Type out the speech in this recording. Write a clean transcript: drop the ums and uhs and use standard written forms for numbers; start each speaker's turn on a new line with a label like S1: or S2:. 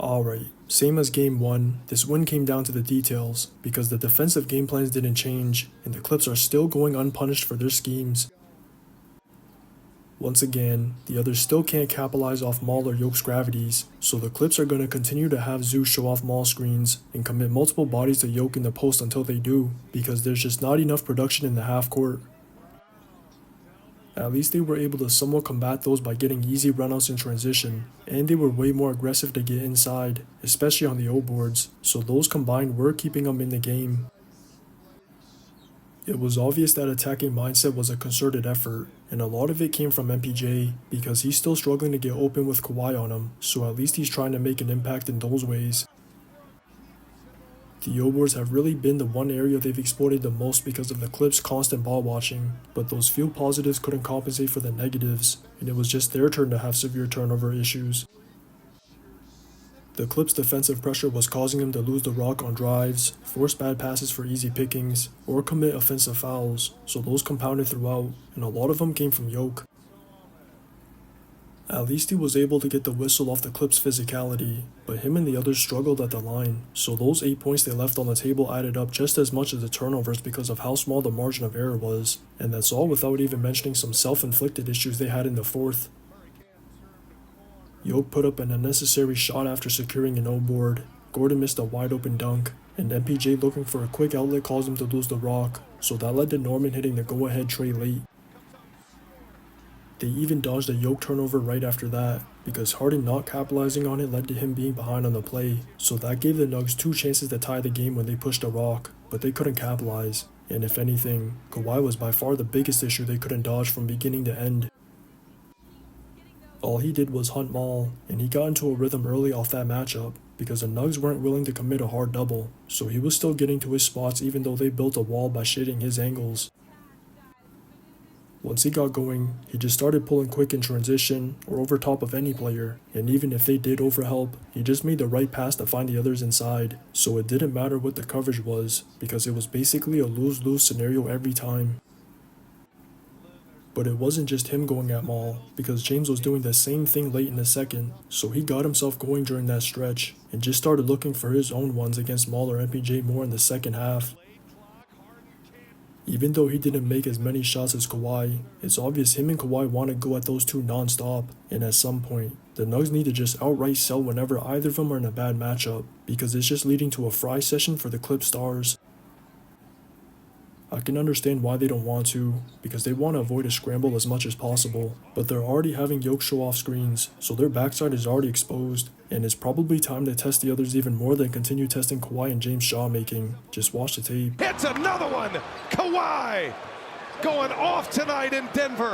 S1: Alright, same as game 1, this win came down to the details, because the defensive game plans didn't change, and the Clips are still going unpunished for their schemes. Once again, the others still can't capitalize off Maul or Yoke's gravities, so the Clips are going to continue to have Zeus show off Maul screens, and commit multiple bodies to Yoke in the post until they do, because there's just not enough production in the half court. At least they were able to somewhat combat those by getting easy runouts in transition, and they were way more aggressive to get inside, especially on the O boards, so those combined were keeping them in the game. It was obvious that attacking mindset was a concerted effort, and a lot of it came from MPJ, because he's still struggling to get open with Kawhi on him, so at least he's trying to make an impact in those ways. The O boards have really been the one area they've exploited the most because of the Clips' constant ball watching, but those few positives couldn't compensate for the negatives, and it was just their turn to have severe turnover issues. The Clips' defensive pressure was causing them to lose the rock on drives, force bad passes for easy pickings, or commit offensive fouls, so those compounded throughout, and a lot of them came from Yoke. At least he was able to get the whistle off the Clips' physicality, but him and the others struggled at the line, so those 8 points they left on the table added up just as much as the turnovers because of how small the margin of error was, and that's all without even mentioning some self-inflicted issues they had in the fourth. Yoke put up an unnecessary shot after securing an O board, Gordon missed a wide open dunk, and MPJ looking for a quick outlet caused him to lose the rock, so that led to Norman hitting the go-ahead tray late. They even dodged a Yoke turnover right after that, because Harden not capitalizing on it led to him being behind on the play, so that gave the Nugs 2 chances to tie the game when they pushed a rock, but they couldn't capitalize, and if anything, Kawhi was by far the biggest issue they couldn't dodge from beginning to end. All he did was hunt Maul, and he got into a rhythm early off that matchup, because the Nugs weren't willing to commit a hard double, so he was still getting to his spots even though they built a wall by shading his angles. Once he got going, he just started pulling quick in transition or over top of any player, and even if they did overhelp, he just made the right pass to find the others inside, so it didn't matter what the coverage was, because it was basically a lose-lose scenario every time. But it wasn't just him going at Maul, because James was doing the same thing late in the second, so he got himself going during that stretch, and just started looking for his own ones against Maul or MPJ more in the second half. Even though he didn't make as many shots as Kawhi, it's obvious him and Kawhi want to go at those two non-stop, and at some point, the Nugs need to just outright sell whenever either of them are in a bad matchup, because it's just leading to a fry session for the Clip stars. I can understand why they don't want to, because they want to avoid a scramble as much as possible, but they're already having Yoke show off screens, so their backside is already exposed, and it's probably time to test the others even more than continue testing Kawhi and James shot making. Just watch the tape.
S2: It's another one! Kawhi going off tonight in Denver.